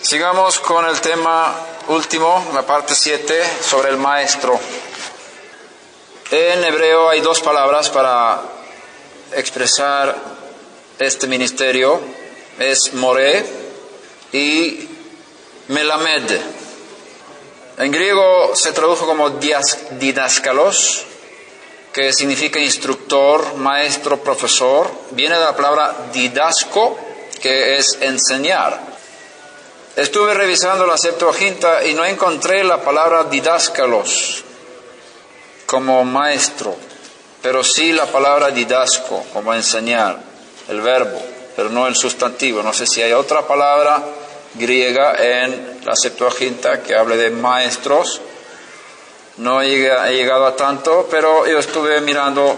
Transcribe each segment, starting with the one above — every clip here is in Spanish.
Sigamos con el tema último, la parte 7, sobre el maestro. En hebreo hay dos palabras para expresar este ministerio. Es moré y melamed. En griego se tradujo como didaskalos, que significa instructor, maestro, profesor. Viene de la palabra didasco, que es enseñar. Estuve revisando la Septuaginta y no encontré la palabra didáskalos como maestro, pero sí la palabra didasco como enseñar, el verbo, pero no el sustantivo. No sé si hay otra palabra griega en la Septuaginta que hable de maestros. No he llegado a tanto, pero yo estuve mirando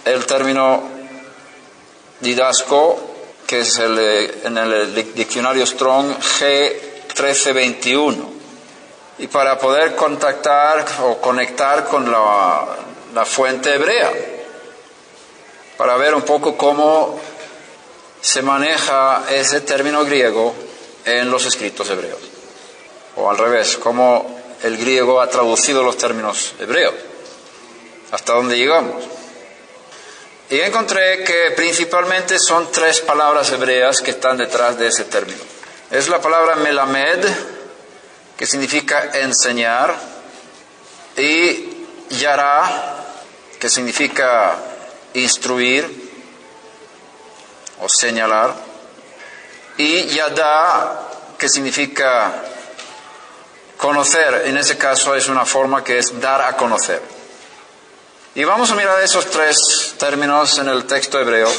el término didasco, que es en el diccionario Strong G1321. Y para poder contactar o conectar con la fuente hebrea, para ver un poco cómo se maneja ese término griego en los escritos hebreos. O al revés, cómo el griego ha traducido los términos hebreos. ¿Hasta dónde llegamos? Y encontré que principalmente son tres palabras hebreas que están detrás de ese término. Es la palabra melamed, que significa enseñar, y yará, que significa instruir o señalar, y yadá, que significa conocer. En ese caso es una forma que es dar a conocer. Y vamos a mirar esos tres términos en el texto hebreo.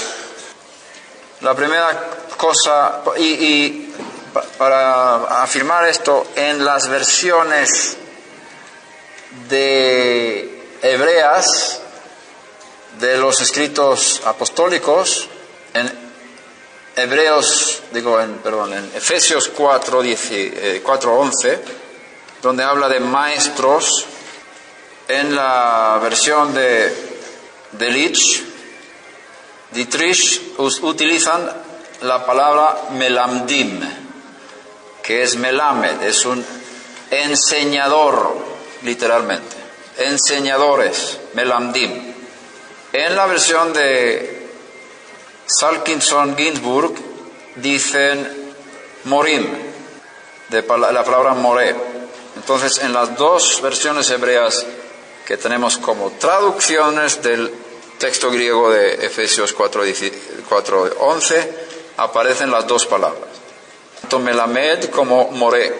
La primera cosa, y para afirmar esto, en las versiones de hebreas de los escritos apostólicos, en Efesios 4:11, donde habla de maestros, en la versión de Dietrich utilizan la palabra melamdim, que es melamed, es un enseñador, literalmente. Enseñadores, melamdim. En la versión de Salkinson Ginsburg dicen morim, de la palabra moré. Entonces, en las dos versiones hebreas que tenemos como traducciones del texto griego de Efesios 4:11, aparecen las dos palabras, tanto melamed como moré,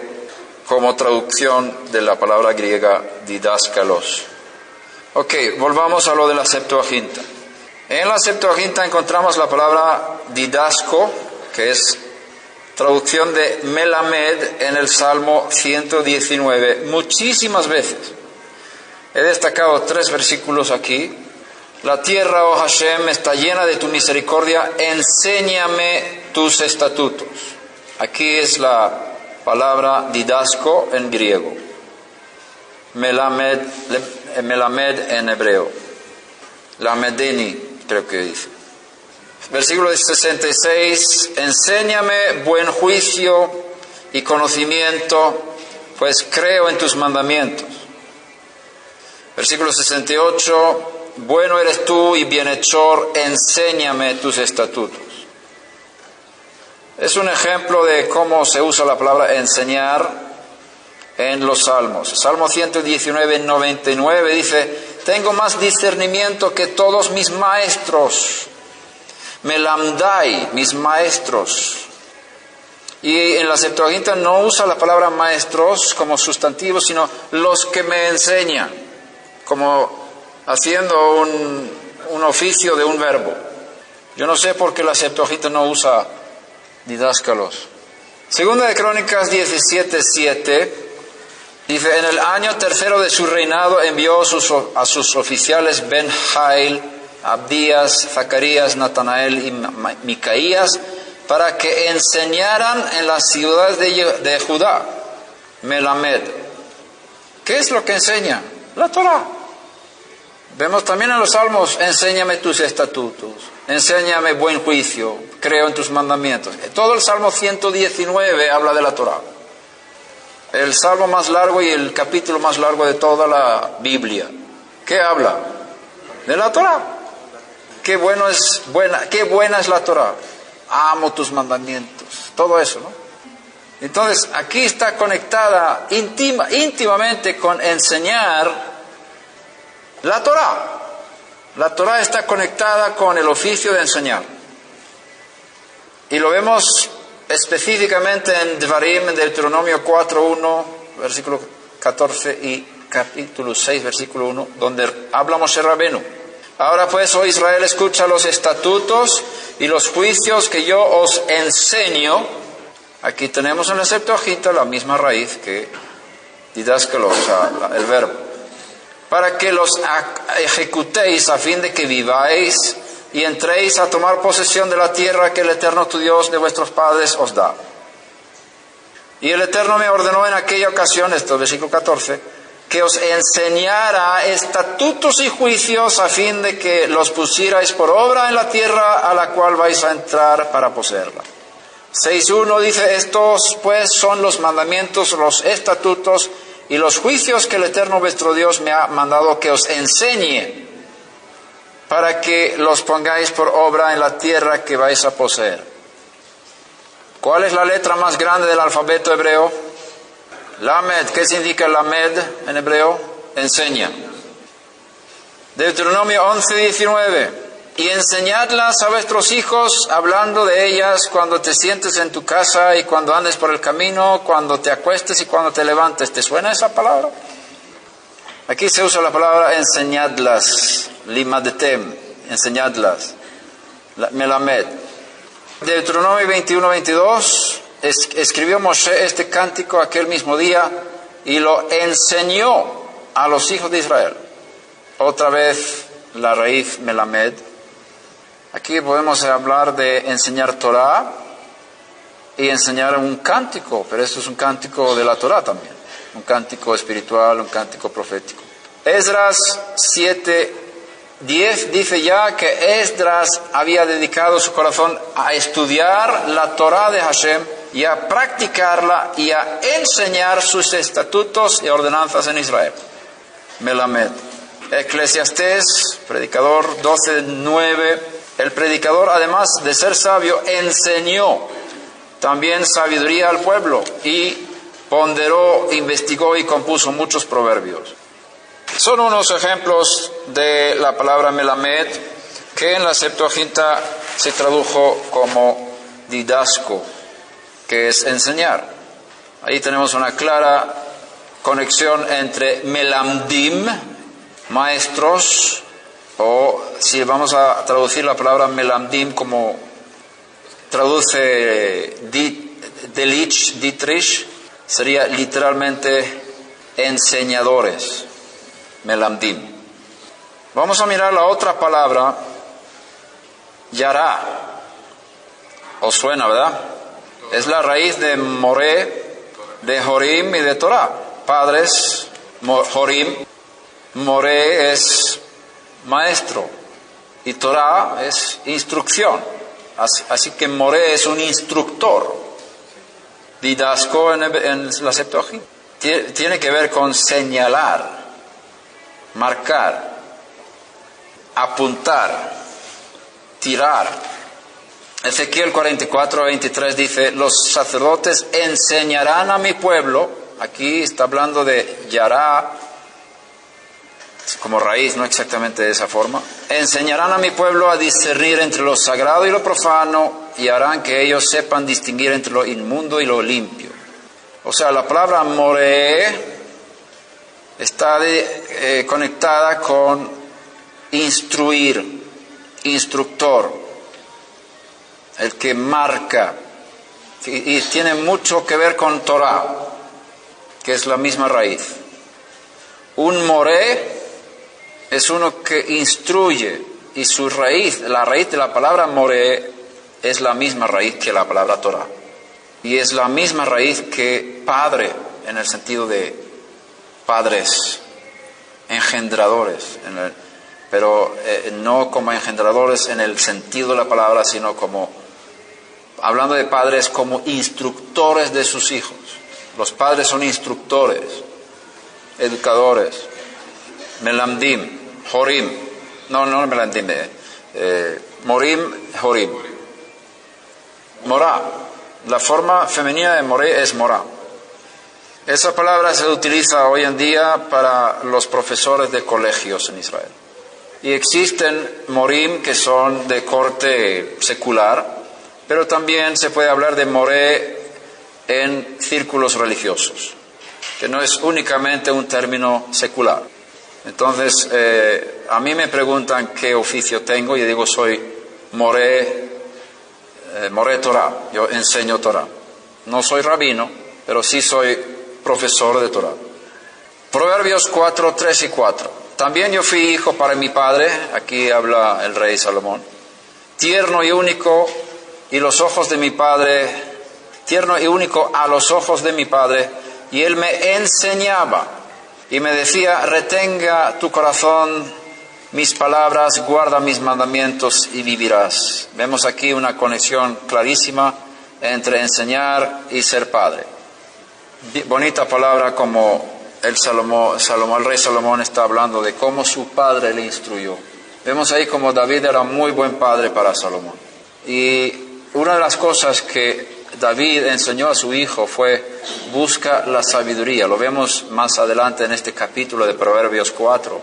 como traducción de la palabra griega didaskalos. Ok, volvamos a lo de la Septuaginta. En la Septuaginta encontramos la palabra didasco, que es traducción de melamed en el Salmo 119, muchísimas veces. He destacado 3 versículos aquí. La tierra, oh Hashem, está llena de tu misericordia, enséñame tus estatutos. Aquí es la palabra didasco en griego. Melamed en hebreo. Lamedeni, creo que dice. Versículo 66, enséñame buen juicio y conocimiento, pues creo en tus mandamientos. Versículo 68, bueno eres tú y bienhechor, enséñame tus estatutos. Es un ejemplo de cómo se usa la palabra enseñar en los salmos. Salmo 119, 99 dice, tengo más discernimiento que todos mis maestros. Melamdai, mis maestros. Y en la Septuaginta no usa la palabra maestros como sustantivo, sino los que me enseñan, como haciendo un oficio de un verbo. Yo no sé por qué la Septuaginta no usa didáscalos. Segunda de Crónicas 17:7 dice, en el año tercero de su reinado envió a sus oficiales Ben-Jail, Abdías, Zacarías, Natanael y Micaías para que enseñaran en las ciudades de Judá. Melamed. ¿Qué es lo que enseña? La Torá. Vemos también en los Salmos, enséñame tus estatutos, enséñame buen juicio, creo en tus mandamientos. Todo el Salmo 119 habla de la Torá. El salmo más largo y el capítulo más largo de toda la Biblia. ¿Qué habla? De la Torá. Qué buena es la Torá. Amo tus mandamientos. Todo eso, ¿no? Entonces, aquí está conectada íntimamente con enseñar la Torá. La Torá está conectada con el oficio de enseñar. Y lo vemos específicamente en Dvarim, en Deuteronomio 4.1, versículo 14 y capítulo 6, versículo 1, donde habla Moshe Rabenu. Ahora pues, oh Israel, escucha los estatutos y los juicios que yo os enseño. Aquí tenemos en la Septuaginta la misma raíz que didáscalo, o sea, el verbo. Para que los ejecutéis a fin de que viváis y entréis a tomar posesión de la tierra que el Eterno tu Dios de vuestros padres os da. Y el Eterno me ordenó en aquella ocasión, esto es versículo 14, que os enseñara estatutos y juicios a fin de que los pusierais por obra en la tierra a la cual vais a entrar para poseerla. 6.1 dice, estos pues son los mandamientos, los estatutos y los juicios que el Eterno vuestro Dios me ha mandado que os enseñe, para que los pongáis por obra en la tierra que vais a poseer. ¿Cuál es la letra más grande del alfabeto hebreo? Lamed. ¿Qué significa Lamed en hebreo? Enseña. Deuteronomio 11:19. Y enseñadlas a vuestros hijos, hablando de ellas cuando te sientes en tu casa y cuando andes por el camino, cuando te acuestes y cuando te levantes. ¿Te suena esa palabra? Aquí se usa la palabra enseñadlas, limadetem, enseñadlas, melamed. Deuteronomio 21:22, escribió Moshe este cántico aquel mismo día y lo enseñó a los hijos de Israel. Otra vez la raíz melamed. Aquí podemos hablar de enseñar Torah y enseñar un cántico, pero esto es un cántico de la Torah también. Un cántico espiritual, un cántico profético. Esdras 7:10 dice ya que Esdras había dedicado su corazón a estudiar la Torá de Hashem y a practicarla y a enseñar sus estatutos y ordenanzas en Israel. Melamed. Eclesiastés, predicador 12:9. El predicador, además de ser sabio, enseñó también sabiduría al pueblo y ponderó, investigó y compuso muchos proverbios. Son unos ejemplos de la palabra melamed, que en la Septuaginta se tradujo como didasco, que es enseñar. Ahí tenemos una clara conexión entre melamdim, maestros, o si vamos a traducir la palabra melamdim como traduce Dietrich, sería literalmente enseñadores, melamdim. Vamos a mirar la otra palabra, yará. ¿Os suena, verdad? Es la raíz de moré, de jorim y de Torah. Padres, jorim, moré es maestro y Torah es instrucción. Así que moré es un instructor. Didasco en la Septuaginta tiene que ver con señalar, marcar, apuntar, tirar. Ezequiel 44:23 dice, los sacerdotes enseñarán a mi pueblo, aquí está hablando de yará, como raíz, no exactamente de esa forma, enseñarán a mi pueblo a discernir entre lo sagrado y lo profano y harán que ellos sepan distinguir entre lo inmundo y lo limpio. O sea, la palabra moré está conectada con instruir, instructor, el que marca, y tiene mucho que ver con Torah, que es la misma raíz. Un moré es uno que instruye, y su raíz, la raíz de la palabra moré, es la misma raíz que la palabra Torah. Y es la misma raíz que padre, en el sentido de padres, engendradores. pero no como engendradores en el sentido de la palabra, sino como, hablando de padres, como instructores de sus hijos. Los padres son instructores, educadores. Melamdim, Jorim, no Melamdim, Morim, Jorim. Morá, la forma femenina de Moré es Morá. Esa palabra se utiliza hoy en día para los profesores de colegios en Israel. Y existen Morim que son de corte secular, pero también se puede hablar de Moré en círculos religiosos, que no es únicamente un término secular. Entonces, a mí me preguntan qué oficio tengo y yo digo soy Moré Torah, yo enseño Torah. No soy rabino, pero sí soy profesor de Torah. Proverbios 4, 3 y 4. También yo fui hijo para mi padre, aquí habla el rey Salomón, tierno y único y los ojos de mi padre, tierno y único a los ojos de mi padre, y él me enseñaba y me decía, retenga tu corazón mis palabras, guarda mis mandamientos y vivirás. Vemos aquí una conexión clarísima entre enseñar y ser padre. Bonita palabra como el rey Salomón está hablando de cómo su padre le instruyó. Vemos ahí como David era muy buen padre para Salomón. Y una de las cosas que David enseñó a su hijo fue busca la sabiduría. Lo vemos más adelante en este capítulo de Proverbios 4,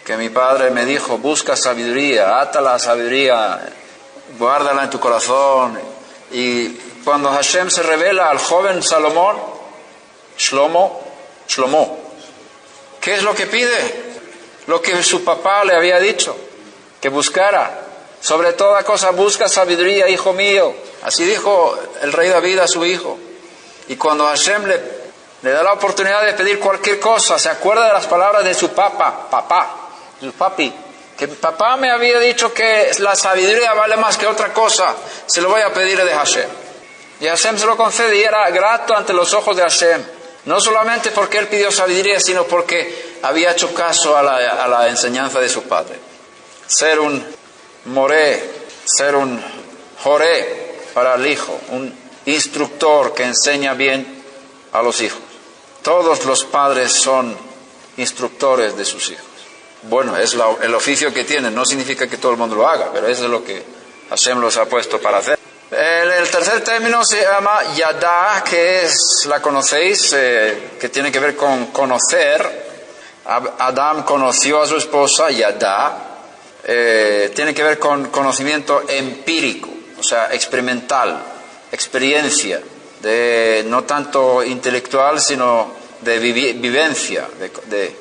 que mi padre me dijo, busca sabiduría, ata la sabiduría, guárdala en tu corazón. Y cuando Hashem se revela al joven Salomón, Shlomo, ¿qué es lo que pide? Lo que su papá le había dicho, que buscara. Sobre toda cosa busca sabiduría, hijo mío. Así dijo el rey David a su hijo. Y cuando Hashem le da la oportunidad de pedir cualquier cosa, se acuerda de las palabras de su su papi, que papá me había dicho que la sabiduría vale más que otra cosa, se lo voy a pedir de Hashem. Y Hashem se lo concede y era grato ante los ojos de Hashem. No solamente porque él pidió sabiduría, sino porque había hecho caso a la enseñanza de su padre. Ser un Moré, ser un Joré para el hijo, un instructor que enseña bien a los hijos. Todos los padres son instructores de sus hijos. Bueno, es el oficio que tienen, no significa que todo el mundo lo haga, pero eso es lo que Hashem los ha puesto para hacer. El tercer término se llama Yadá, que la conocéis, que tiene que ver con conocer. Adán conoció a su esposa, Yadá. Tiene que ver con conocimiento empírico, o sea, experimental, experiencia, no tanto intelectual, sino de vivencia, de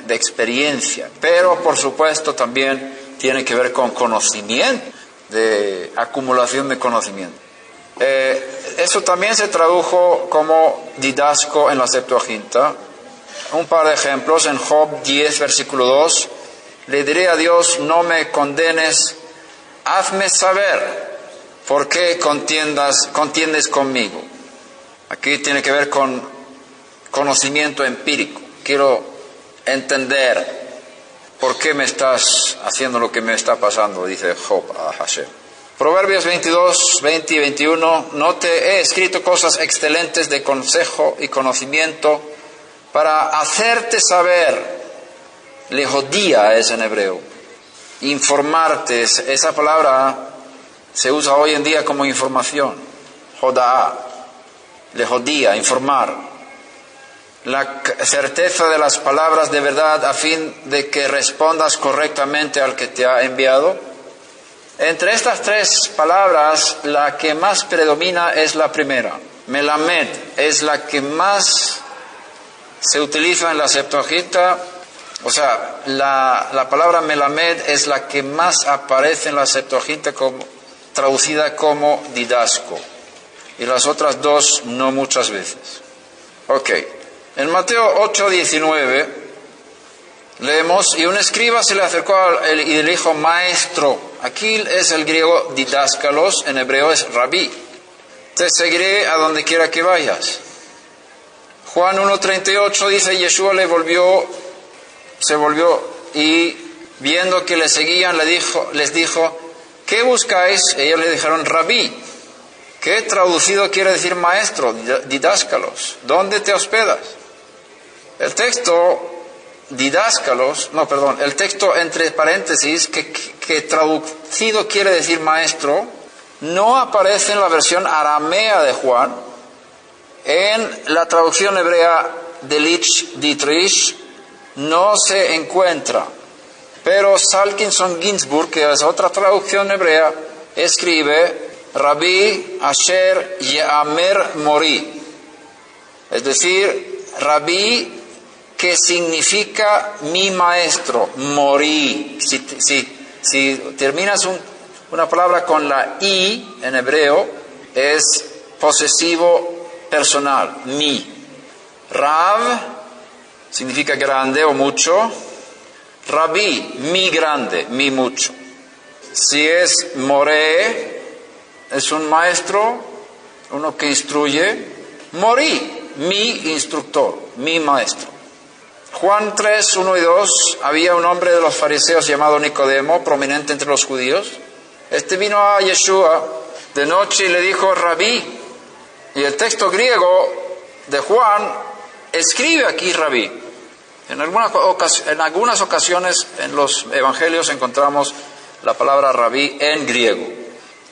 experiencia. Pero, por supuesto, también tiene que ver con conocimiento, de acumulación de conocimiento. Eso también se tradujo como didasco en la Septuaginta. Un par de ejemplos. En Job 10, versículo 2, le diré a Dios, no me condenes, hazme saber por qué contiendes conmigo. Aquí tiene que ver con conocimiento empírico. Quiero entender por qué me estás haciendo lo que me está pasando, dice Job a Hashem. Proverbios 22, 20 y 21, no te he escrito cosas excelentes de consejo y conocimiento para hacerte saber. Lejodía es en hebreo. Informarte, esa palabra se usa hoy en día como información. Jodaa, lejodía, informar. La certeza de las palabras de verdad a fin de que respondas correctamente al que te ha enviado. Entre estas tres palabras, la que más predomina es la primera. Melamed es la que más se utiliza en la Septuaginta. O sea, la palabra Melamed es la que más aparece en la Septuaginta traducida como didasco. Y las otras dos no muchas veces. Ok. En Mateo 8:19 leemos, y un escriba se le acercó y le dijo, maestro. Aquí es el griego didáscalos, en hebreo es rabí. Te seguiré a donde quiera que vayas. Juan 1:38 dice, Yeshua se volvió y viendo que le seguían les dijo, ¿qué buscáis? Ellos le dijeron, Rabí, que traducido quiere decir maestro, didáscalos. ¿Dónde te hospedas? El texto el texto entre paréntesis, que traducido quiere decir maestro, no aparece en la versión aramea de Juan. En la traducción hebrea de Lich Dietrich no se encuentra. Pero Salkinson Ginsburg, que es otra traducción hebrea, escribe Rabí Asher Yeamer Mori. Es decir, Rabí, que significa mi maestro, morí. Si terminas una palabra con la i en hebreo, es posesivo personal, mi. Rav significa grande o mucho. Rabí, mi grande, mi mucho. Si es moré, es un maestro, uno que instruye. Morí, mi instructor, mi maestro. Juan 3, 1 y 2, había un hombre de los fariseos llamado Nicodemo, prominente entre los judíos. Este vino a Yeshua de noche y le dijo, Rabí. Y el texto griego de Juan escribe aquí Rabí. En algunas ocasiones en los evangelios encontramos la palabra Rabí en griego.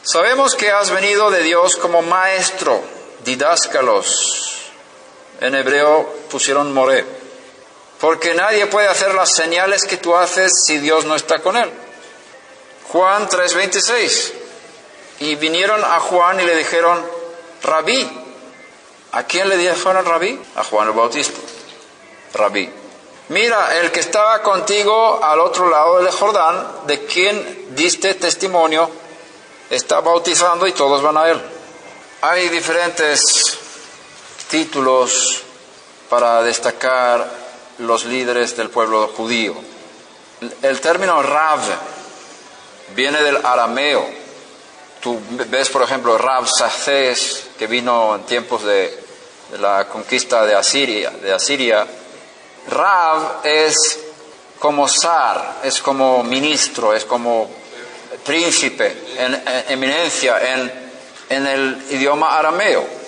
Sabemos que has venido de Dios como maestro, didáscalos. En hebreo pusieron moré. Porque nadie puede hacer las señales que tú haces si Dios no está con él. Juan 3:26. Y vinieron a Juan y le dijeron, Rabí. ¿A quién le dijeron Rabí? A Juan el Bautista. Rabí. Mira, el que estaba contigo al otro lado del Jordán, de quien diste testimonio, está bautizando y todos van a él. Hay diferentes títulos para destacar los líderes del pueblo judío. El término Rav viene del arameo. Tú ves, por ejemplo, Rabsacés, que vino en tiempos de la conquista de Asiria. Rav es como zar, es como ministro, es como príncipe, en eminencia en el idioma arameo.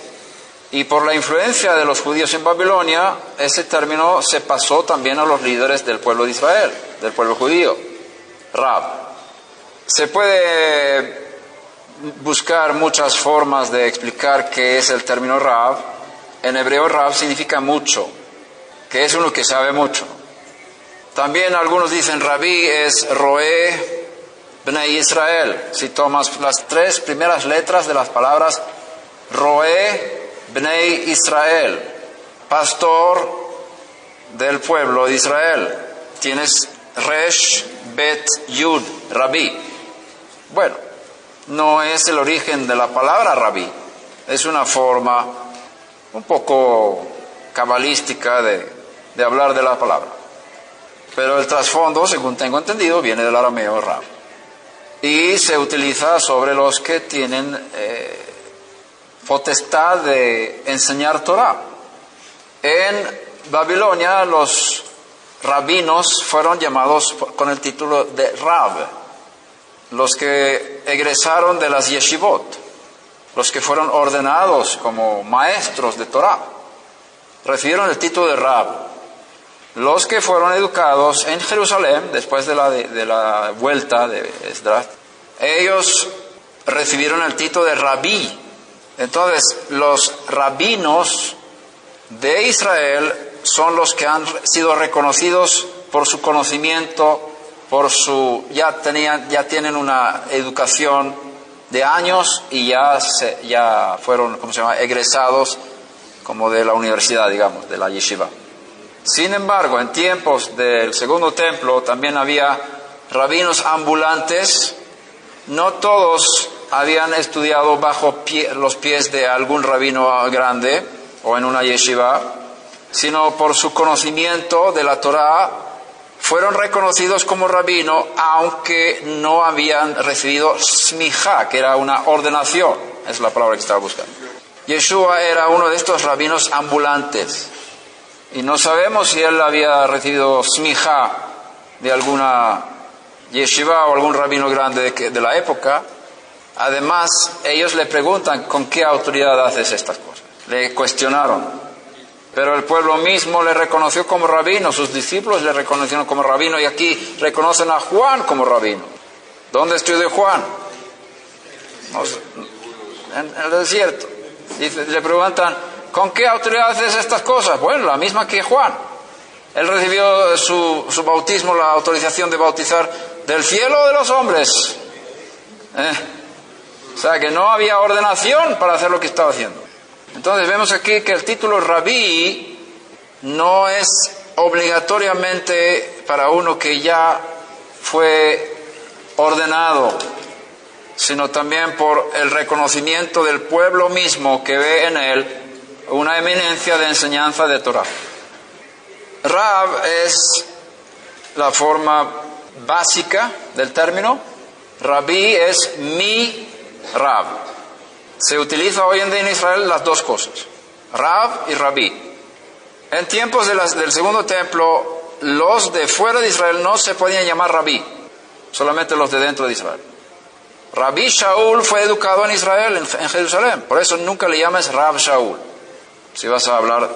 Y por la influencia de los judíos en Babilonia, ese término se pasó también a los líderes del pueblo de Israel, del pueblo judío. Rab. Se puede buscar muchas formas de explicar qué es el término Rab. En hebreo Rab significa mucho, que es uno que sabe mucho. También algunos dicen Rabí es Roé Bnei Israel. Si tomas las 3 primeras letras de las palabras Roé Bnei Israel, pastor del pueblo de Israel. Tienes Resh Bet Yud, Rabí. Bueno, no es el origen de la palabra Rabí, es una forma un poco cabalística de hablar de la palabra. Pero el trasfondo, según tengo entendido, viene del arameo Rab. Y se utiliza sobre los que tienen potestad de enseñar Torah. En Babilonia los rabinos fueron llamados con el título de Rab, los que egresaron de las yeshivot, los que fueron ordenados como maestros de Torah, recibieron el título de Rab. Los que fueron educados en Jerusalén, después de la vuelta de Esdras, ellos recibieron el título de Rabí. Entonces, los rabinos de Israel son los que han sido reconocidos por su conocimiento, ya tienen una educación de años y ya fueron, egresados como de la universidad, digamos, de la yeshiva. Sin embargo, en tiempos del Segundo Templo también había rabinos ambulantes. No todos habían estudiado bajo los pies de algún rabino grande o en una yeshiva, sino por su conocimiento de la Torá fueron reconocidos como rabino, aunque no habían recibido smijá, que era una ordenación, es la palabra que estaba buscando. Yeshua era uno de estos rabinos ambulantes, y no sabemos si él había recibido smijá de alguna yeshiva o algún rabino grande de la época. Además, ellos le preguntan: ¿con qué autoridad haces estas cosas? Le cuestionaron. Pero el pueblo mismo le reconoció como rabino, sus discípulos le reconocieron como rabino, y aquí reconocen a Juan como rabino. ¿Dónde estudió Juan? En el desierto. Le preguntan: ¿con qué autoridad haces estas cosas? Bueno, la misma que Juan. Él recibió su bautismo, la autorización de bautizar del cielo de los hombres. O sea que no había ordenación para hacer lo que estaba haciendo. Entonces vemos aquí que el título rabí no es obligatoriamente para uno que ya fue ordenado, sino también por el reconocimiento del pueblo mismo que ve en él una eminencia de enseñanza de Torah. Rab es la forma básica del término. Rabí es mi Rab. Se utiliza hoy en día en Israel las dos cosas, Rab y Rabí. En tiempos del segundo templo, los de fuera de Israel no se podían llamar Rabí, solamente los de dentro de Israel. Rabí Shaul fue educado en Israel, en Jerusalén, por eso nunca le llames Rab Shaul, si vas a hablar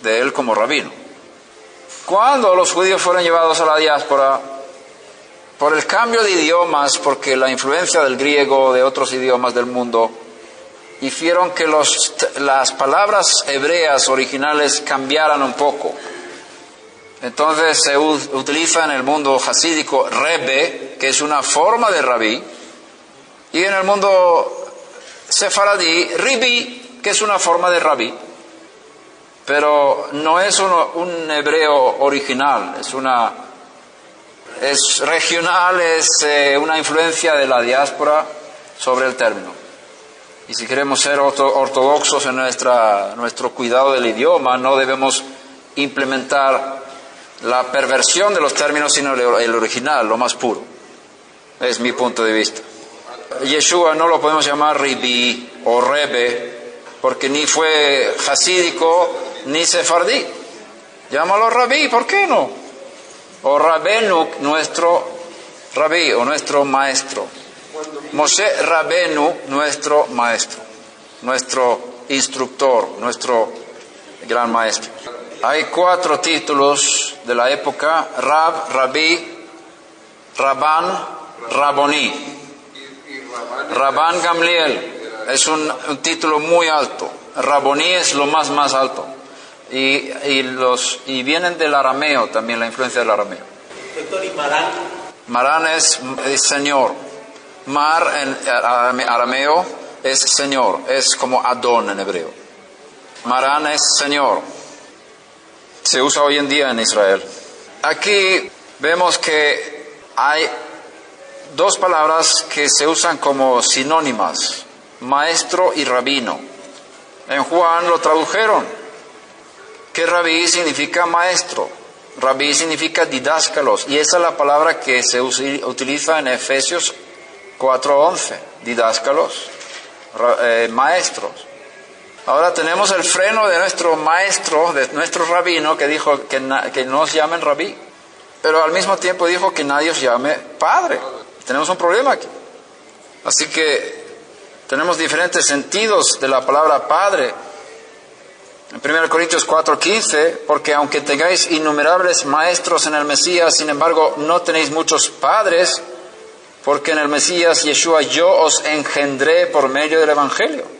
de él como rabino. Cuando los judíos fueron llevados a la diáspora, por el cambio de idiomas, porque la influencia del griego, de otros idiomas del mundo, hicieron que las palabras hebreas originales cambiaran un poco. Entonces se utiliza en el mundo hasídico Rebbe, que es una forma de rabí, y en el mundo sefaradí Ribi, que es una forma de rabí. Pero no es un hebreo original, es regional, es una influencia de la diáspora sobre el término. Y si queremos ser ortodoxos en nuestro cuidado del idioma, no debemos implementar la perversión de los términos, sino el original, lo más puro. Es mi punto de vista. Yeshua no lo podemos llamar Ribi o Rebe, porque ni fue hasídico ni sefardí. Llámalo Rabí, ¿por qué no? O Rabenu, nuestro Rabí o nuestro maestro. Moshe Rabenu, nuestro maestro, nuestro instructor, nuestro gran maestro. Hay 4 títulos de la época: Rab, Rabí, Rabán, Raboní. Rabán Gamliel es un título muy alto. Raboní es lo más alto. Y vienen del arameo también, la influencia del arameo. Doctor, ¿y Marán? Marán es señor. Mar en arameo es señor, es como Adón en hebreo. Marán es señor. Se usa hoy en día en Israel. Aquí vemos que hay 2 palabras que se usan como sinónimas: maestro y rabino. En Juan lo tradujeron, que rabí significa maestro, rabí significa didáscalos, y esa es la palabra que se utiliza en Efesios 4:11, didáscalos, maestros. Ahora tenemos el freno de nuestro maestro, de nuestro rabino, que dijo que nos llamen rabí, pero al mismo tiempo dijo que nadie os llame padre. Tenemos un problema aquí. Así que tenemos diferentes sentidos de la palabra padre. En 1 Corintios 4:15, porque aunque tengáis innumerables maestros en el Mesías, sin embargo no tenéis muchos padres, porque en el Mesías Yeshua yo os engendré por medio del Evangelio.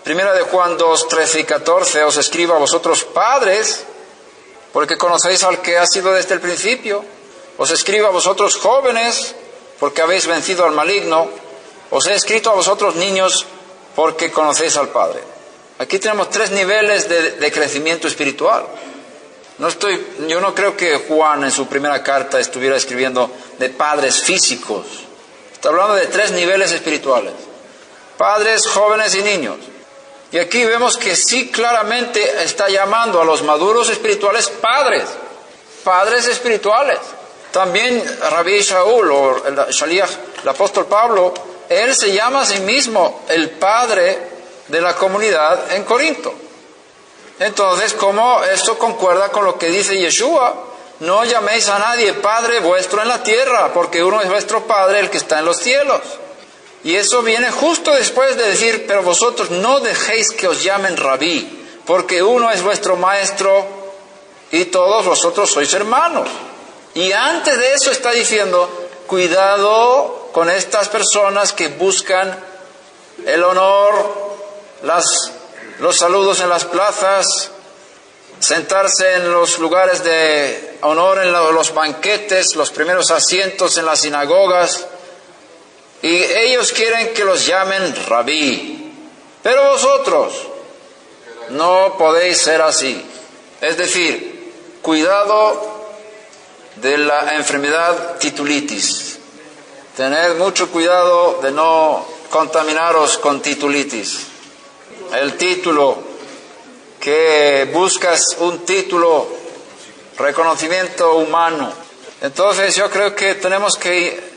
1 de Juan 2:13 y 14, os escribo a vosotros padres, porque conocéis al que ha sido desde el principio. Os escribo a vosotros jóvenes, porque habéis vencido al maligno. Os he escrito a vosotros niños, porque conocéis al Padre. Aquí tenemos 3 niveles de crecimiento espiritual. Yo no creo que Juan en su primera carta estuviera escribiendo de padres físicos. Está hablando de 3 niveles espirituales: padres, jóvenes y niños. Y aquí vemos que sí claramente está llamando a los maduros espirituales padres espirituales. También Rabí Shaul o el Shaliach, el apóstol Pablo, él se llama a sí mismo el padre de la comunidad en Corinto. Entonces, ¿cómo esto concuerda con lo que dice Yeshua? no llaméis a nadie Padre vuestro en la tierra, porque uno es vuestro Padre, el que está en los cielos. Y eso viene justo después de decir, pero vosotros no dejéis que os llamen Rabí, porque uno es vuestro Maestro y todos vosotros sois hermanos. Y antes de eso está diciendo, cuidado con estas personas que buscan el honor, los saludos en las plazas, sentarse en los lugares de honor, en los banquetes, los primeros asientos en las sinagogas. Y ellos quieren que los llamen Rabí. Pero vosotros no podéis ser así. Es decir, cuidado de la enfermedad titulitis. Tened mucho cuidado de no contaminaros con titulitis. El título, que buscas un título, reconocimiento humano. Entonces yo creo que tenemos que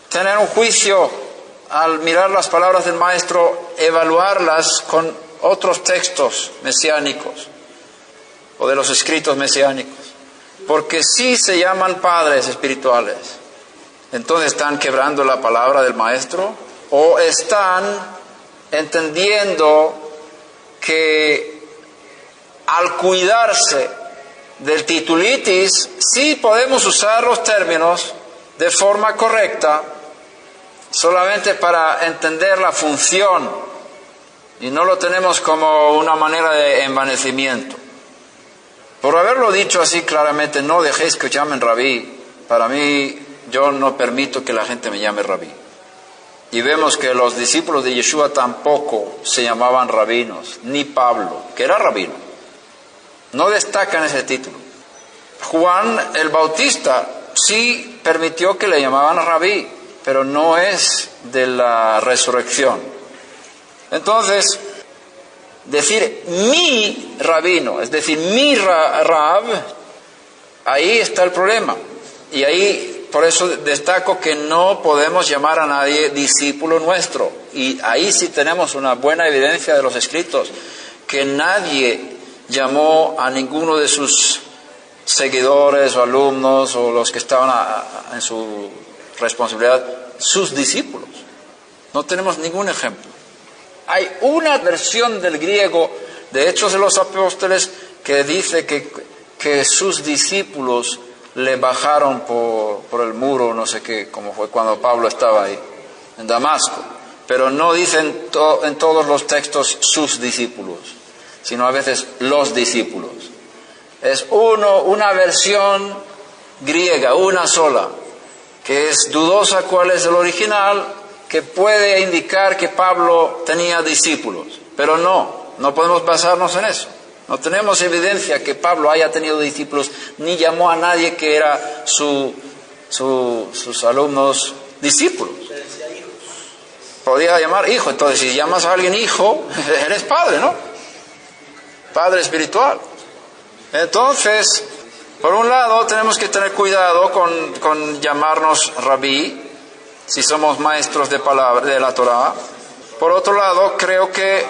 tener un juicio al mirar las palabras del Maestro, evaluarlas con otros textos mesiánicos o de los escritos mesiánicos. Porque si se llaman padres espirituales, entonces están quebrando la palabra del Maestro o están entendiendo que al cuidarse del titulitis, sí podemos usar los términos de forma correcta, solamente para entender la función, y no lo tenemos como una manera de envanecimiento. Por haberlo dicho así claramente, no dejéis que os llamen Rabí, para mí, yo no permito que la gente me llame Rabí. Y vemos que los discípulos de Yeshua tampoco se llamaban rabinos, ni Pablo, que era rabino. No destacan ese título. Juan el Bautista sí permitió que le llamaban Rabí, pero no es de la resurrección. Entonces, decir mi rabino, es decir, mi rab, ahí está el problema. Y ahí, por eso destaco que no podemos llamar a nadie discípulo nuestro. Y ahí sí tenemos una buena evidencia de los escritos, que nadie llamó a ninguno de sus seguidores o alumnos o los que estaban en su responsabilidad sus discípulos. No tenemos ningún ejemplo. Hay una versión del griego de Hechos de los Apóstoles que dice que sus discípulos le bajaron por el muro, no sé qué, como fue cuando Pablo estaba ahí, en Damasco. Pero no dicen en todos los textos sus discípulos, sino a veces los discípulos. Es una versión griega, una sola, que es dudosa cuál es el original, que puede indicar que Pablo tenía discípulos. Pero no podemos basarnos en eso. No tenemos evidencia que Pablo haya tenido discípulos, ni llamó a nadie que era sus alumnos discípulos. Podía llamar hijo, entonces si llamas a alguien hijo, eres padre, ¿no? Padre espiritual. Entonces, por un lado tenemos que tener cuidado con llamarnos rabí, si somos maestros de palabra, de la Torá. Por otro lado, creo que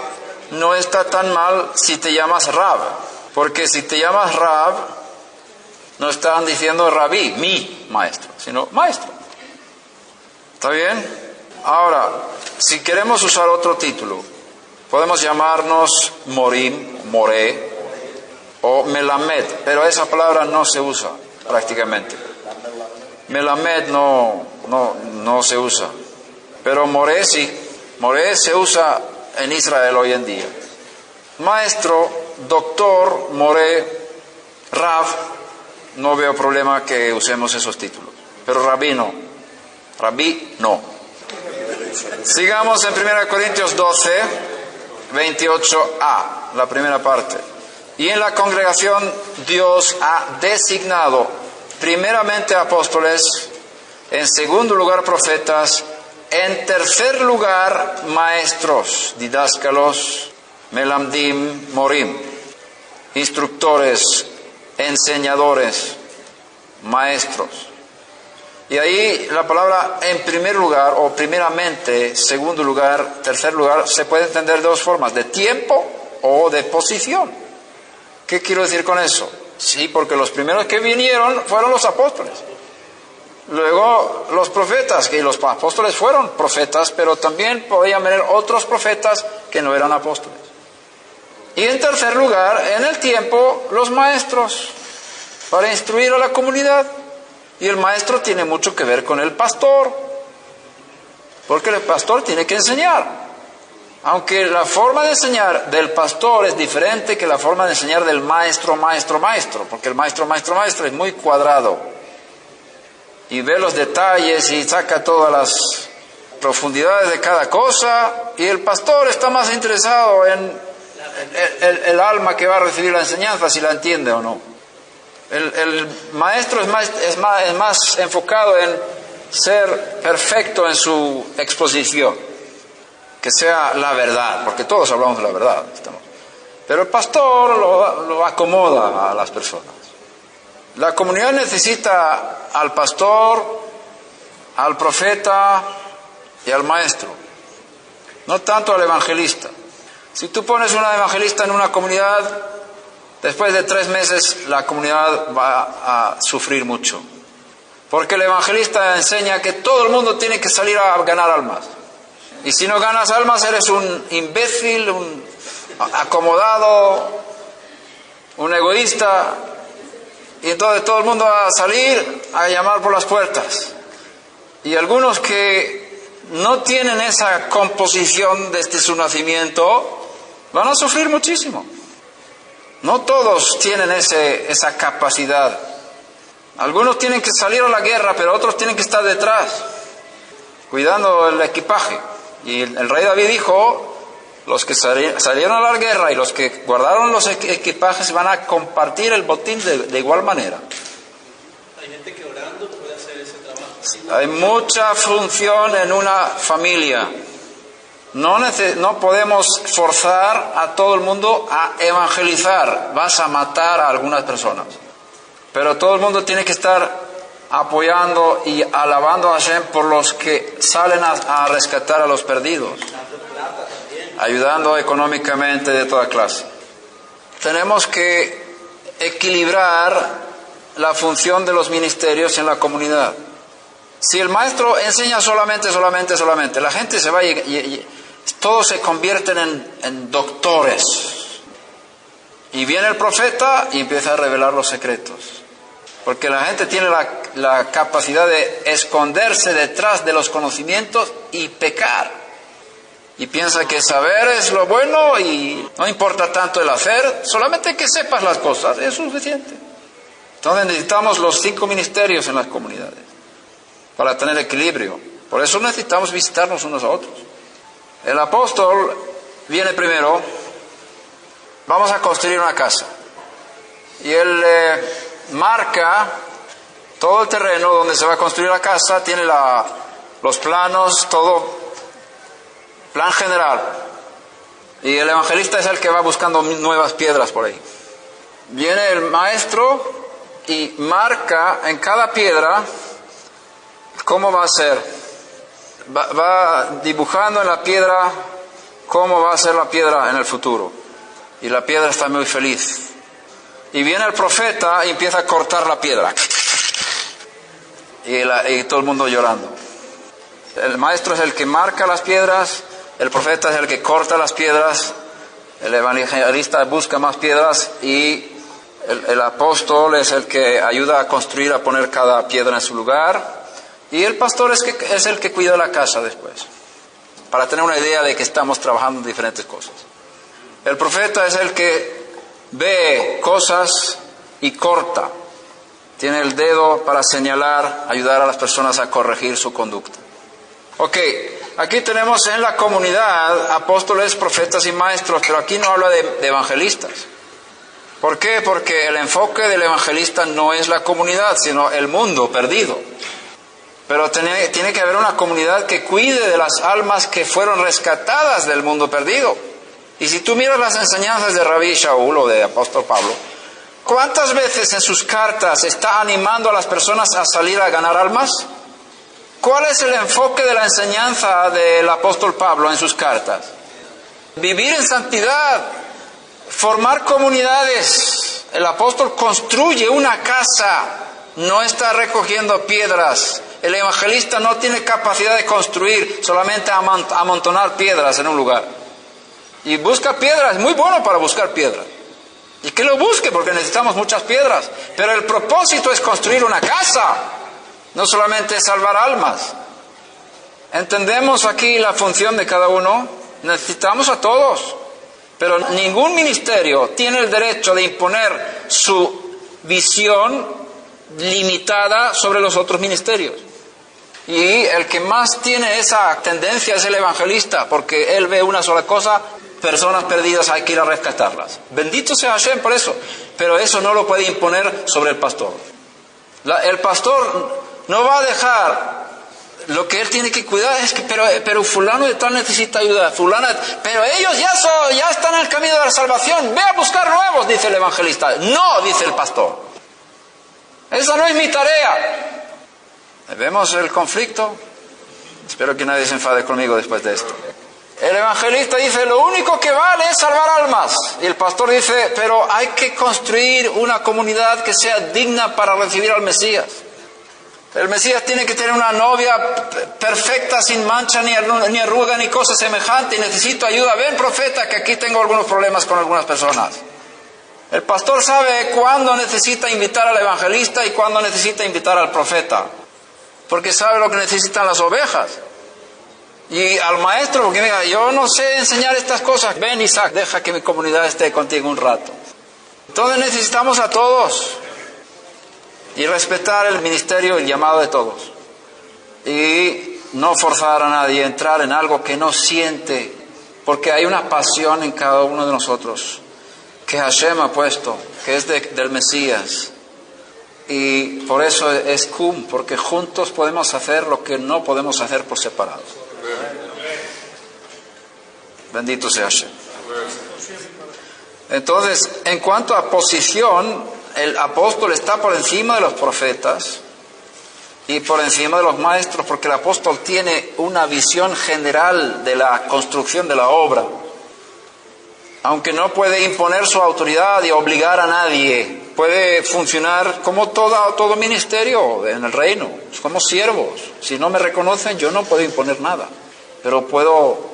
no está tan mal si te llamas Rab, porque si te llamas Rab, no están diciendo Rabí, mi maestro, sino maestro. ¿Está bien? Ahora, si queremos usar otro título, podemos llamarnos Morim, Moré, o Melamed, pero esa palabra no se usa prácticamente. Melamed no se usa, pero Moré sí. Moré se usa en Israel hoy en día. Maestro, doctor, Moré, Rav, no veo problema que usemos esos títulos. Pero Rabí no. Sigamos en 1 Corintios 12, 28a, la primera parte. Y en la congregación Dios ha designado primeramente apóstoles, en segundo lugar profetas, en tercer lugar maestros, didáscalos, melamdim, morim, instructores, enseñadores, maestros. Y ahí la palabra en primer lugar, o primeramente, segundo lugar, tercer lugar, se puede entender de dos formas, de tiempo o de posición. ¿Qué quiero decir con eso? Sí, porque los primeros que vinieron fueron los apóstoles. Luego los profetas, que los apóstoles fueron profetas, pero también podían venir otros profetas que no eran apóstoles. Y en tercer lugar, en el tiempo, los maestros, para instruir a la comunidad. Y el maestro tiene mucho que ver con el pastor, porque el pastor tiene que enseñar. Aunque la forma de enseñar del pastor es diferente que la forma de enseñar del maestro, porque el maestro es muy cuadrado y ve los detalles y saca todas las profundidades de cada cosa, y el pastor está más interesado en el alma que va a recibir la enseñanza, si la entiende o no. El maestro es más enfocado en ser perfecto en su exposición, que sea la verdad, porque todos hablamos de la verdad. Pero el pastor lo acomoda a las personas. La comunidad necesita al pastor, al profeta y al maestro, no tanto al evangelista. Si tú pones una evangelista en una comunidad, después de 3 meses la comunidad va a sufrir mucho, porque el evangelista enseña que todo el mundo tiene que salir a ganar almas. Y si no ganas almas, eres un imbécil, un acomodado, un egoísta. Y entonces todo el mundo va a salir a llamar por las puertas. Y algunos que no tienen esa composición desde su nacimiento van a sufrir muchísimo. No todos tienen esa capacidad. Algunos tienen que salir a la guerra, pero otros tienen que estar detrás, cuidando el equipaje. Y el rey David dijo, los que salieron a la guerra y los que guardaron los equipajes van a compartir el botín de igual manera. Hay gente que orando puede hacer ese trabajo. Hay mucha función en una familia. No podemos forzar a todo el mundo a evangelizar. Vas a matar a algunas personas. Pero todo el mundo tiene que estar apoyando y alabando a Hashem por los que salen a rescatar a los perdidos, ayudando económicamente de toda clase. Tenemos que equilibrar la función de los ministerios en la comunidad. Si el maestro enseña solamente, la gente se va y todos se convierten en doctores. Y viene el profeta y empieza a revelar los secretos. Porque la gente tiene la capacidad de esconderse detrás de los conocimientos y pecar. Y piensa que saber es lo bueno y no importa tanto el hacer, solamente que sepas las cosas, es suficiente. Entonces necesitamos los 5 ministerios en las comunidades para tener equilibrio. Por eso necesitamos visitarnos unos a otros. El apóstol viene primero, vamos a construir una casa. Y él marca todo el terreno donde se va a construir la casa, tiene los planos, todo, plan general. Y el evangelista es el que va buscando nuevas piedras por ahí. Viene el maestro y marca en cada piedra cómo va a ser. Va dibujando en la piedra cómo va a ser la piedra en el futuro. Y la piedra está muy feliz. Y viene el profeta y empieza a cortar la piedra. Y todo el mundo llorando. El maestro es el que marca las piedras, el profeta es el que corta las piedras, el evangelista busca más piedras y el apóstol es el que ayuda a construir, a poner cada piedra en su lugar. Y el pastor es el que cuida la casa después, para tener una idea de que estamos trabajando en diferentes cosas. El profeta es el que ve cosas y corta. Tiene el dedo para señalar, ayudar a las personas a corregir su conducta. Ok, aquí tenemos en la comunidad apóstoles, profetas y maestros, pero aquí no habla de evangelistas. ¿Por qué? Porque el enfoque del evangelista no es la comunidad, sino el mundo perdido. Pero tiene que haber una comunidad que cuide de las almas que fueron rescatadas del mundo perdido. Y si tú miras las enseñanzas de Rabí Shaul o de apóstol Pablo, ¿cuántas veces en sus cartas está animando a las personas a salir a ganar almas? ¿Cuál es el enfoque de la enseñanza del apóstol Pablo en sus cartas? Vivir en santidad, formar comunidades El apóstol construye una casa, no está recogiendo piedras. El evangelista no tiene capacidad de construir, solamente amontonar piedras en un lugar. Y busca piedras, es muy bueno para buscar piedras. Y que lo busque porque necesitamos muchas piedras. Pero el propósito es construir una casa, no solamente salvar almas. ¿Entendemos aquí la función de cada uno? Necesitamos a todos. Pero ningún ministerio tiene el derecho de imponer su visión limitada sobre los otros ministerios. Y el que más tiene esa tendencia es el evangelista, porque él ve una sola cosa: personas perdidas, hay que ir a rescatarlas. Bendito sea Hashem por eso. Pero eso no lo puede imponer sobre el pastor. El pastor no va a dejar. Lo que él tiene que cuidar es que, pero fulano de tal necesita ayuda, pero ellos ya están en el camino de la salvación, ve a buscar nuevos, dice el evangelista. No, dice el pastor. Esa no es mi tarea. ¿Vemos el conflicto? Espero que nadie se enfade conmigo después de esto. El evangelista dice, lo único que vale es salvar almas. Y el pastor dice, pero hay que construir una comunidad que sea digna para recibir al Mesías. El Mesías tiene que tener una novia perfecta, sin mancha, ni arruga, ni cosa semejante, y necesito ayuda. Ven, profeta, que aquí tengo algunos problemas con algunas personas. El pastor sabe cuándo necesita invitar al evangelista y cuándo necesita invitar al profeta, porque sabe lo que necesitan las ovejas. Y al maestro, porque diga, yo no sé enseñar estas cosas. Ven, Isaac, deja que mi comunidad esté contigo un rato. Entonces necesitamos a todos. Y respetar el ministerio, el llamado de todos. Y no forzar a nadie a entrar en algo que no siente. Porque hay una pasión en cada uno de nosotros que Hashem ha puesto, que es del Mesías. Y por eso es cum, porque juntos podemos hacer lo que no podemos hacer por separado. Bendito sea Hashem. Entonces, en cuanto a posición, el apóstol está por encima de los profetas y por encima de los maestros, porque el apóstol tiene una visión general de la construcción de la obra. Aunque no puede imponer su autoridad y obligar a nadie, puede funcionar como todo ministerio en el reino, como siervos. Si no me reconocen, yo no puedo imponer nada, pero puedo,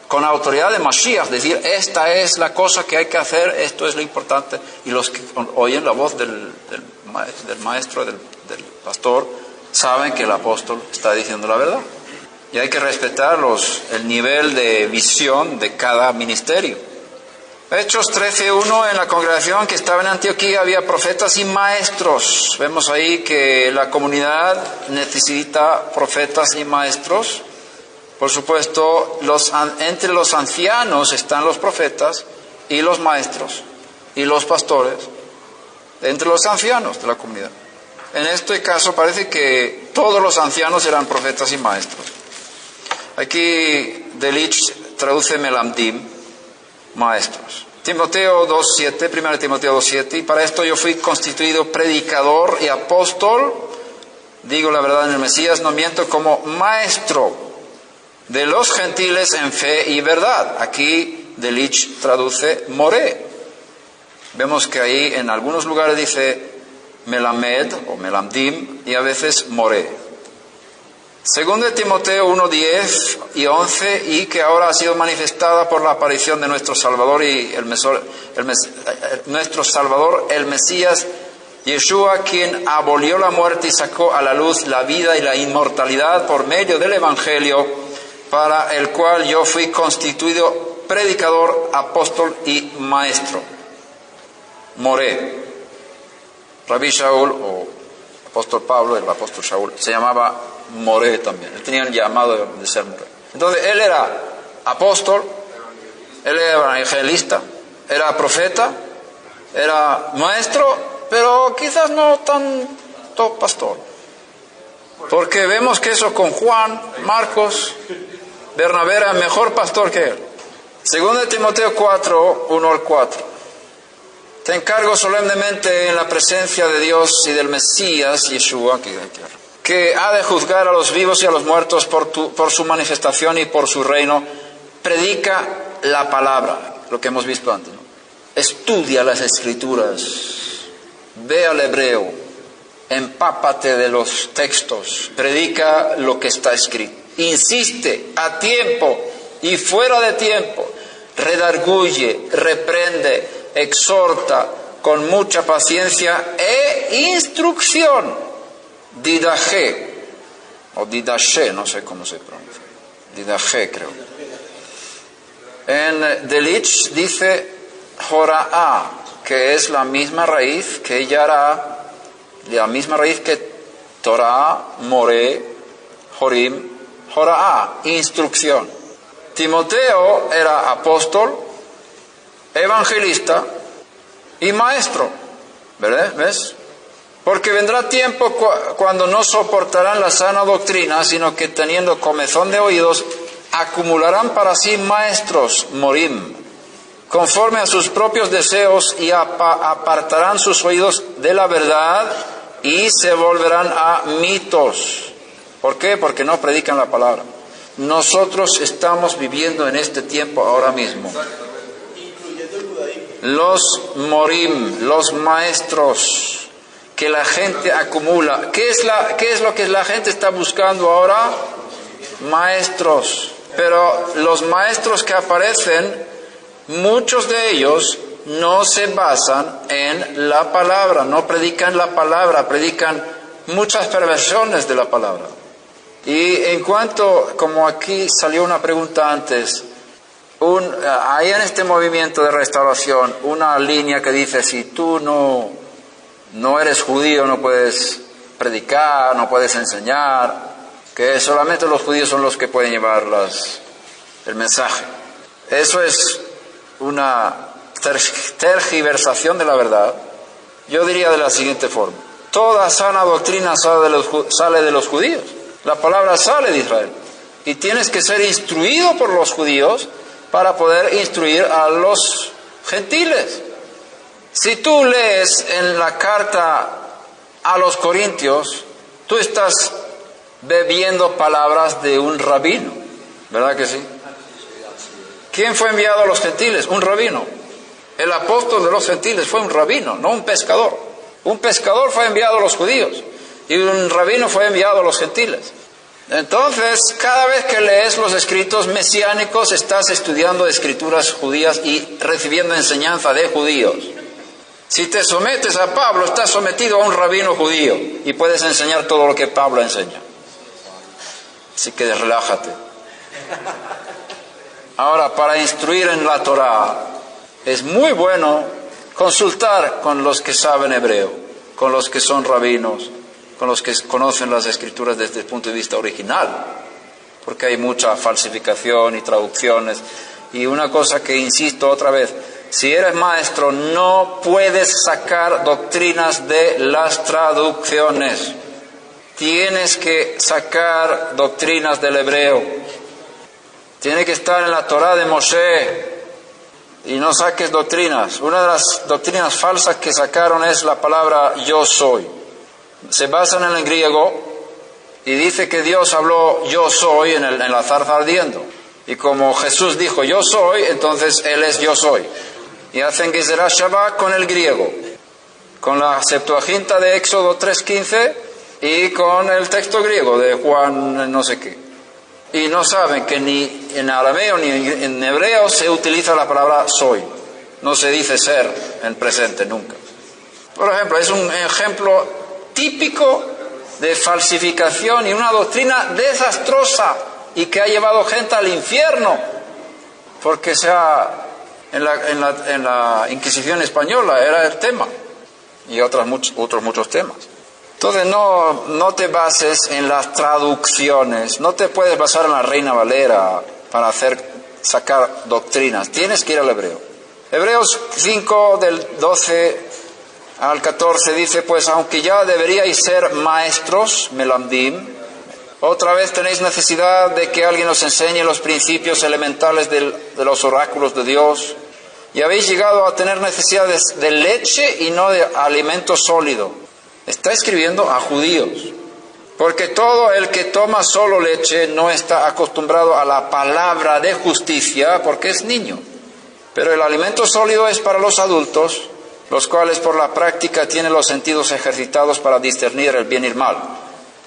con autoridad de Mashiach, decir, esta es la cosa que hay que hacer, esto es lo importante. Y los que oyen la voz del maestro, del pastor, saben que el apóstol está diciendo la verdad. Y hay que respetar el nivel de visión de cada ministerio. Hechos 13:1, en la congregación que estaba en Antioquía había profetas y maestros. Vemos ahí que la comunidad necesita profetas y maestros. Por supuesto, entre los ancianos están los profetas y los maestros y los pastores, entre los ancianos de la comunidad. En este caso parece que todos los ancianos eran profetas y maestros. Aquí Delich traduce melamdim, maestros. Timoteo 2:7, 1 Timoteo 2:7, y para esto yo fui constituido predicador y apóstol, digo la verdad en el Mesías, no miento, como maestro de los gentiles en fe y verdad. Aquí Delich traduce moré. Vemos que ahí en algunos lugares dice melamed o melamdim y a veces moré. Segundo de Timoteo 1:10 y 11, y que ahora ha sido manifestada por la aparición de nuestro Salvador nuestro Salvador, el Mesías, Yeshua, quien abolió la muerte y sacó a la luz la vida y la inmortalidad por medio del Evangelio, para el cual yo fui constituido predicador, apóstol y maestro. Moré. Rabí Shaul, o apóstol Pablo, el apóstol Shaul, se llamaba Moré también. Él tenía el llamado de ser Moré. Entonces, él era apóstol, él era evangelista, era profeta, era maestro, pero quizás no tanto pastor. Porque vemos que eso con Juan, Marcos, Bernabé era mejor pastor que él. Segundo de Timoteo 4:1-4. Te encargo solemnemente en la presencia de Dios y del Mesías, Yeshua, que ha de juzgar a los vivos y a los muertos por su manifestación y por su reino. Predica la palabra, lo que hemos visto antes, ¿no? estudia las Escrituras, ve al hebreo, empápate de los textos, predica lo que está escrito, insiste a tiempo y fuera de tiempo, redarguye, reprende, exhorta con mucha paciencia e instrucción, didaje, o didache, no sé cómo se pronuncia, didaje creo. En Delich dice jora'a, que es la misma raíz que yará, la misma raíz que Torah, Moré, Jorim, jora'a, instrucción. Timoteo era apóstol, evangelista y maestro, ¿verdad? ¿Ves? Porque vendrá tiempo cuando no soportarán la sana doctrina, sino que teniendo comezón de oídos, acumularán para sí maestros, morim, conforme a sus propios deseos, y apartarán sus oídos de la verdad y se volverán a mitos. ¿Por qué? Porque no predican la palabra. Nosotros estamos viviendo en este tiempo ahora mismo. Los morim, los maestros que la gente acumula. ¿Qué es lo que la gente está buscando ahora? Maestros. Pero los maestros que aparecen, muchos de ellos no se basan en la palabra, no predican la palabra, predican muchas perversiones de la palabra. Y en cuanto, como aquí salió una pregunta antes, hay en este movimiento de restauración una línea que dice: si tú no eres judío, no puedes predicar, no puedes enseñar, que solamente los judíos son los que pueden llevar el mensaje. Eso es una tergiversación de la verdad. Yo diría de la siguiente forma: toda sana doctrina sale de los judíos. La palabra sale de Israel. Y tienes que ser instruido por los judíos para poder instruir a los gentiles. Si tú lees en la carta a los Corintios, tú estás bebiendo palabras de un rabino, ¿verdad que sí? ¿Quién fue enviado a los gentiles? Un rabino. El apóstol de los gentiles fue un rabino, no un pescador. Un pescador fue enviado a los judíos y un rabino fue enviado a los gentiles. Entonces, cada vez que lees los escritos mesiánicos, estás estudiando escrituras judías y recibiendo enseñanza de judíos. Si te sometes a Pablo, estás sometido a un rabino judío y puedes enseñar todo lo que Pablo enseña. Así que relájate. Ahora, para instruir en la Torá, es muy bueno consultar con los que saben hebreo, con los que son rabinos, con los que conocen las escrituras desde el punto de vista original, porque hay mucha falsificación y traducciones. Y una cosa que insisto otra vez: si eres maestro, no puedes sacar doctrinas de las traducciones. Tienes que sacar doctrinas del hebreo. Tiene que estar en la Torá de Moshe. Y no saques doctrinas. Una de las doctrinas falsas que sacaron es la palabra yo soy. Se basan en el griego y dice que Dios habló yo soy en la zarza ardiendo. Y como Jesús dijo yo soy, entonces Él es yo soy. Y hacen Gezerah Shabbat con el griego, con la Septuaginta de Éxodo 3:15 y con el texto griego de Juan no sé qué. Y no saben que ni en arameo ni en hebreo se utiliza la palabra soy. No se dice ser en presente nunca. Por ejemplo, es un ejemplo típico de falsificación y una doctrina desastrosa y que ha llevado gente al infierno, porque en la Inquisición española era el tema, y otros muchos temas. Entonces no te bases en las traducciones, no te puedes basar en la Reina Valera para sacar doctrinas. Tienes que ir al hebreo. Hebreos 5 del 12 al 14 dice: pues aunque ya deberíais ser maestros, melamdim, otra vez tenéis necesidad de que alguien os enseñe los principios elementales de los oráculos de Dios, y habéis llegado a tener necesidades de leche y no de alimento sólido. Está escribiendo a judíos, porque todo el que toma solo leche no está acostumbrado a la palabra de justicia, porque es niño. Pero el alimento sólido es para los adultos, los cuales por la práctica tienen los sentidos ejercitados para discernir el bien y el mal.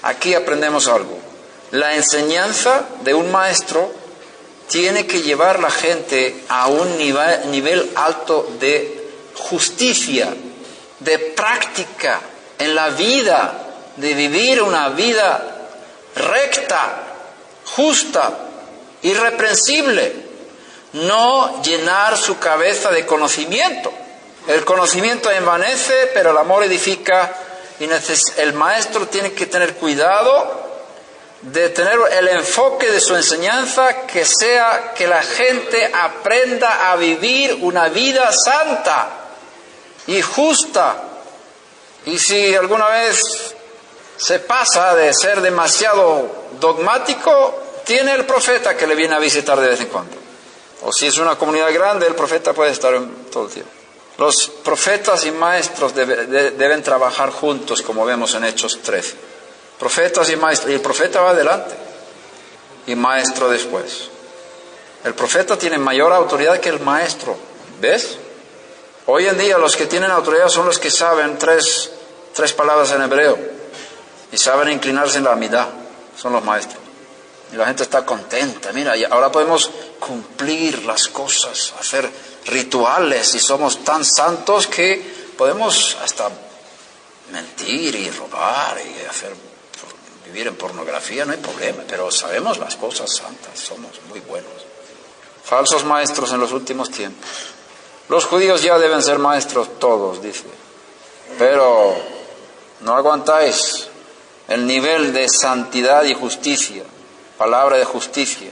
Aquí aprendemos algo. La enseñanza de un maestro tiene que llevar a la gente a un nivel alto de justicia, de práctica en la vida, de vivir una vida recta, justa, irreprensible. No llenar su cabeza de conocimiento. El conocimiento envanece, pero el amor edifica, y el maestro tiene que tener cuidado de tener el enfoque de su enseñanza que sea que la gente aprenda a vivir una vida santa y justa. Y si alguna vez se pasa de ser demasiado dogmático, tiene el profeta que le viene a visitar de vez en cuando. O si es una comunidad grande, el profeta puede estar todo el tiempo. Los profetas y maestros deben trabajar juntos, como vemos en Hechos 13. Profetas y maestros. Y el profeta va adelante y maestro después. El profeta tiene mayor autoridad que el maestro. ¿Ves? Hoy en día los que tienen autoridad son los que saben tres palabras en hebreo y saben inclinarse en la amidad. Son los maestros. Y la gente está contenta. Mira, y ahora podemos cumplir las cosas, hacer rituales, y somos tan santos que podemos hasta mentir y robar y vivir en pornografía, no hay problema, pero sabemos las cosas santas, somos muy buenos. Falsos maestros en los últimos tiempos. Los judíos ya deben ser maestros todos, dice, pero no aguantáis el nivel de santidad y justicia. Palabra de justicia,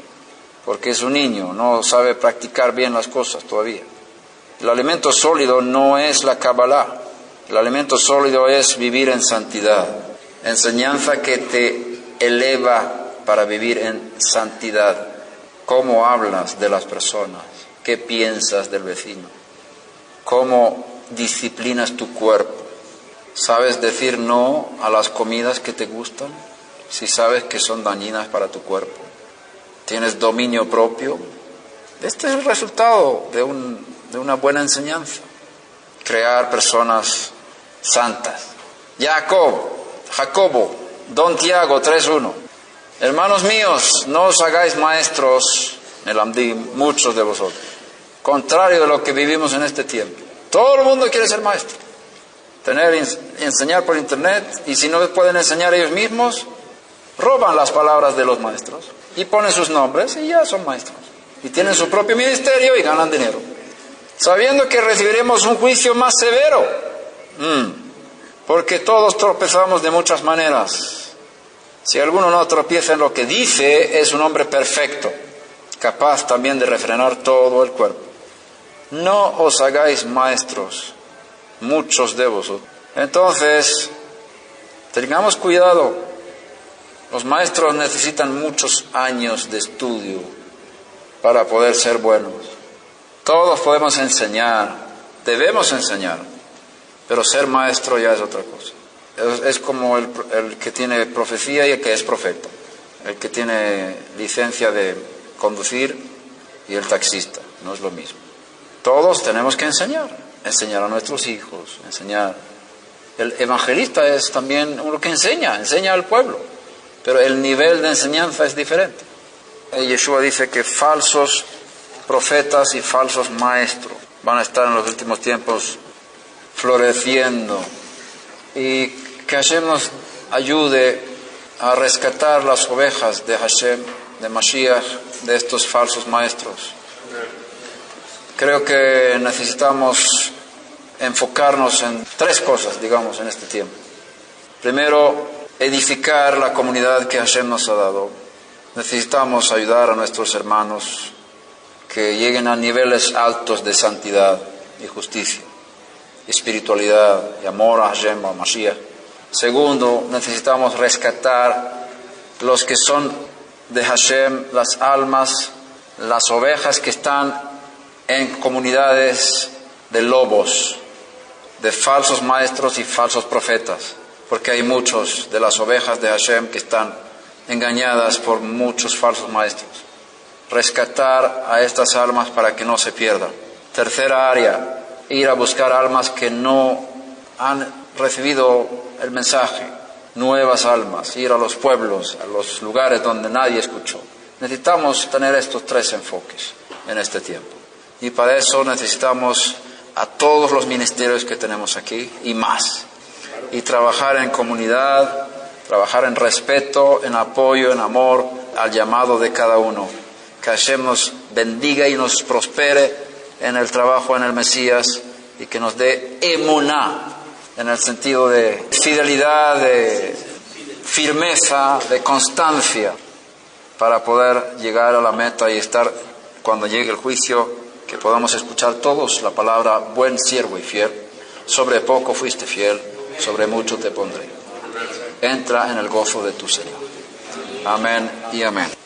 porque es un niño, no sabe practicar bien las cosas todavía. El alimento sólido no es la Kabbalah, el alimento sólido es vivir en santidad, enseñanza que te eleva para vivir en santidad. ¿Cómo hablas de las personas? ¿Qué piensas del vecino? ¿Cómo disciplinas tu cuerpo? ¿Sabes decir no a las comidas que te gustan? Si sabes que son dañinas para tu cuerpo, tienes dominio propio. Este es el resultado de una buena enseñanza. Crear personas santas. Jacobo, Don Tiago 3:1. Hermanos míos, no os hagáis maestros, melamdim, muchos de vosotros. Contrario de lo que vivimos en este tiempo. Todo el mundo quiere ser maestro. Enseñar por internet, y si no pueden enseñar ellos mismos, roban las palabras de los maestros y ponen sus nombres y ya son maestros. Y tienen su propio ministerio y ganan dinero. Sabiendo que recibiremos un juicio más severo. Porque todos tropezamos de muchas maneras. Si alguno no tropieza en lo que dice, es un hombre perfecto, capaz también de refrenar todo el cuerpo. No os hagáis maestros, muchos de vosotros. Entonces, tengamos cuidado. Los maestros necesitan muchos años de estudio para poder ser buenos. Todos podemos enseñar, debemos enseñar, pero ser maestro ya es otra cosa. Es como el que tiene profecía y el que es profeta, el que tiene licencia de conducir y el taxista, no es lo mismo. Todos tenemos que enseñar a nuestros hijos, enseñar. El evangelista es también uno que enseña al pueblo. Pero el nivel de enseñanza es diferente. Yeshua dice que falsos profetas y falsos maestros van a estar en los últimos tiempos floreciendo. Y que Hashem nos ayude a rescatar las ovejas de Hashem, de Mashiach, de estos falsos maestros. Creo que necesitamos enfocarnos en tres cosas, digamos, en este tiempo. Primero, edificar la comunidad que Hashem nos ha dado. Necesitamos ayudar a nuestros hermanos que lleguen a niveles altos de santidad y justicia, espiritualidad y amor a Hashem, a Mashiach. Segundo, necesitamos rescatar los que son de Hashem, las almas, las ovejas que están en comunidades de lobos, de falsos maestros y falsos profetas. Porque hay muchos de las ovejas de Hashem que están engañadas por muchos falsos maestros. Rescatar a estas almas para que no se pierdan. Tercera área, ir a buscar almas que no han recibido el mensaje, nuevas almas, ir a los pueblos, a los lugares donde nadie escuchó. Necesitamos tener estos tres enfoques en este tiempo. Y para eso necesitamos a todos los ministerios que tenemos aquí y más. Y trabajar en comunidad, trabajar en respeto, en apoyo, en amor al llamado de cada uno. Que Hashem nos bendiga y nos prospere en el trabajo en el Mesías y que nos dé emuná, en el sentido de fidelidad, de firmeza, de constancia, para poder llegar a la meta y estar, cuando llegue el juicio, que podamos escuchar todos la palabra buen siervo y fiel. Sobre poco fuiste fiel, sobre mucho te pondré. Entra en el gozo de tu Señor. Amén y amén.